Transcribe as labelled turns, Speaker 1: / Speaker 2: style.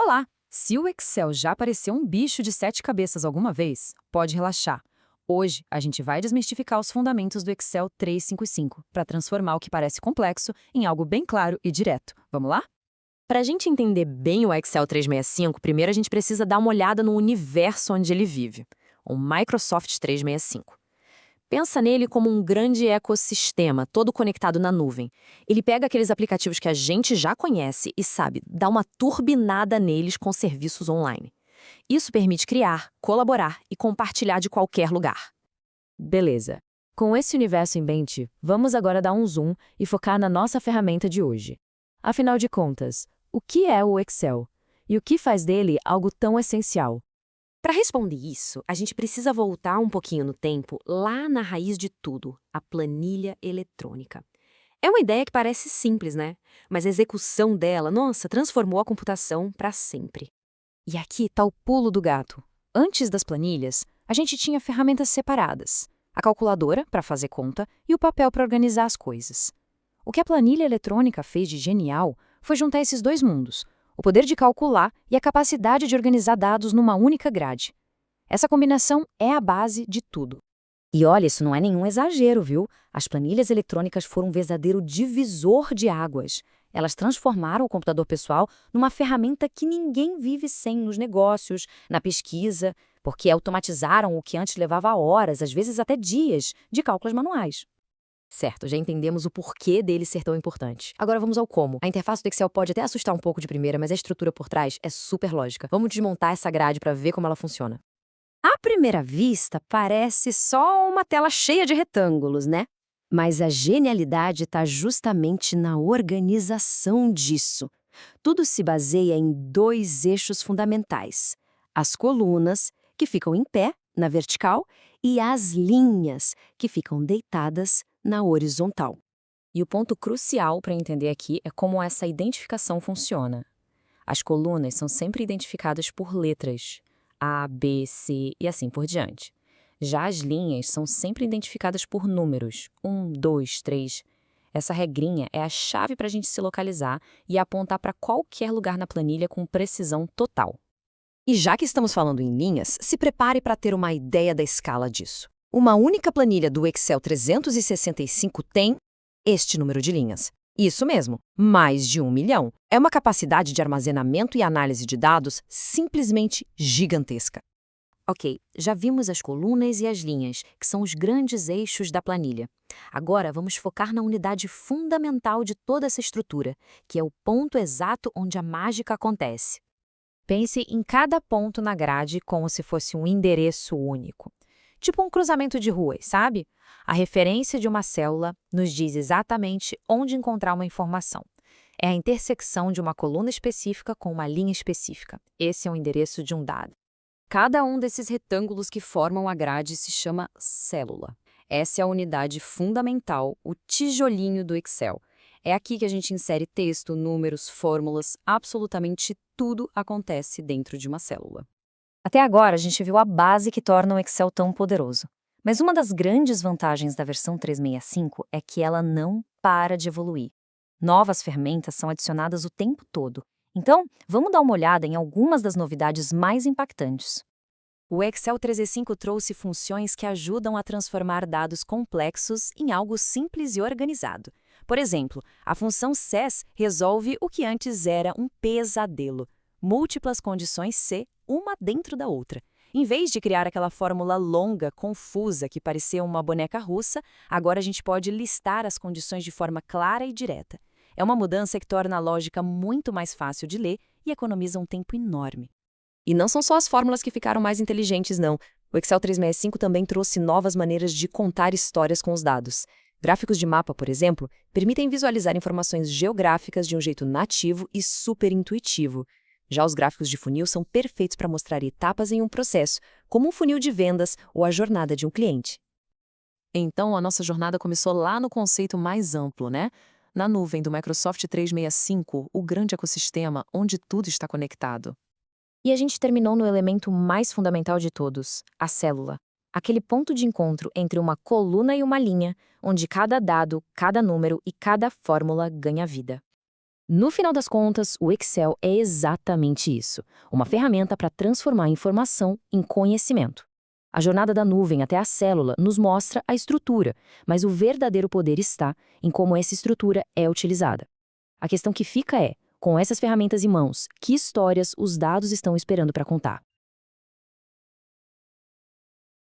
Speaker 1: lá! Se o Excel já pareceu um bicho de 7 cabeças alguma vez, pode relaxar. Hoje, a gente vai desmistificar os fundamentos do Excel 355 para transformar o que parece complexo em algo bem claro e direto. Vamos lá? Para a gente entender bem o Excel 365, primeiro a gente precisa dar uma olhada no universo onde ele vive, o Microsoft 365. Pensa nele como um grande ecossistema, todo conectado na nuvem. Ele pega aqueles aplicativos que a gente já conhece e, sabe, dá uma turbinada neles com serviços online. Isso permite criar, colaborar e compartilhar de qualquer lugar. Beleza. Com esse universo em mente, vamos agora dar um zoom e focar na nossa ferramenta de hoje. Afinal de contas, o que é o Excel? E o que faz dele algo tão essencial?
Speaker 2: Para responder isso, a gente precisa voltar um pouquinho no tempo, lá na raiz de tudo, a planilha eletrônica. É uma ideia que parece simples, né? Mas a execução dela, nossa, transformou a computação para sempre.
Speaker 1: E aqui está o pulo do gato. Antes das planilhas, a gente tinha ferramentas separadas. A calculadora, para fazer conta, e o papel para organizar as coisas. O que a planilha eletrônica fez de genial foi juntar esses dois mundos, o poder de calcular e a capacidade de organizar dados numa única grade. Essa combinação é a base de tudo. E olha, isso não é nenhum exagero, viu? As planilhas eletrônicas foram um verdadeiro divisor de águas. Elas transformaram o computador pessoal numa ferramenta que ninguém vive sem nos negócios, na pesquisa, porque automatizaram o que antes levava horas, às vezes até dias, de cálculos manuais. Certo, já entendemos o porquê dele ser tão importante. Agora vamos ao como. A interface do Excel pode até assustar um pouco de primeira, mas a estrutura por trás é super lógica. Vamos desmontar essa grade para ver como ela funciona. À primeira vista, parece só uma tela cheia de retângulos, né? Mas a genialidade está justamente na organização disso. Tudo se baseia em dois eixos fundamentais: as colunas, que ficam em pé, na vertical, e as linhas, que ficam deitadas na horizontal. E o ponto crucial para entender aqui é como essa identificação funciona. As colunas são sempre identificadas por letras, A, B, C e assim por diante. Já as linhas são sempre identificadas por números, 1, 2, 3. Essa regrinha é a chave para a gente se localizar e apontar para qualquer lugar na planilha com precisão total. E já que estamos falando em linhas, se prepare para ter uma ideia da escala disso. Uma única planilha do Excel 365 tem este número de linhas. Isso mesmo, mais de 1 milhão. É uma capacidade de armazenamento e análise de dados simplesmente gigantesca. Ok, já vimos as colunas e as linhas, que são os grandes eixos da planilha. Agora vamos focar na unidade fundamental de toda essa estrutura, que é o ponto exato onde a mágica acontece. Pense em cada ponto na grade como se fosse um endereço único. Tipo um cruzamento de ruas, sabe? A referência de uma célula nos diz exatamente onde encontrar uma informação. É a intersecção de uma coluna específica com uma linha específica. Esse é o endereço de um dado. Cada um desses retângulos que formam a grade se chama célula. Essa é a unidade fundamental, o tijolinho do Excel. É aqui que a gente insere texto, números, fórmulas, absolutamente tudo acontece dentro de uma célula. Até agora, a gente viu a base que torna o Excel tão poderoso. Mas uma das grandes vantagens da versão 365 é que ela não para de evoluir. Novas ferramentas são adicionadas o tempo todo. Então, vamos dar uma olhada em algumas das novidades mais impactantes. O Excel 365 trouxe funções que ajudam a transformar dados complexos em algo simples e organizado. Por exemplo, a função SES resolve o que antes era um pesadelo: múltiplas condições C, uma dentro da outra. Em vez de criar aquela fórmula longa, confusa, que parecia uma boneca russa, agora a gente pode listar as condições de forma clara e direta. É uma mudança que torna a lógica muito mais fácil de ler e economiza um tempo enorme. E não são só as fórmulas que ficaram mais inteligentes, não. O Excel 365 também trouxe novas maneiras de contar histórias com os dados. Gráficos de mapa, por exemplo, permitem visualizar informações geográficas de um jeito nativo e super intuitivo. Já os gráficos de funil são perfeitos para mostrar etapas em um processo, como um funil de vendas ou a jornada de um cliente. Então, a nossa jornada começou lá no conceito mais amplo, né? Na nuvem do Microsoft 365, o grande ecossistema onde tudo está conectado. E a gente terminou no elemento mais fundamental de todos, a célula. Aquele ponto de encontro entre uma coluna e uma linha, onde cada dado, cada número e cada fórmula ganha vida. No final das contas, o Excel é exatamente isso, uma ferramenta para transformar informação em conhecimento. A jornada da nuvem até a célula nos mostra a estrutura, mas o verdadeiro poder está em como essa estrutura é utilizada. A questão que fica é, com essas ferramentas em mãos, que histórias os dados estão esperando para contar?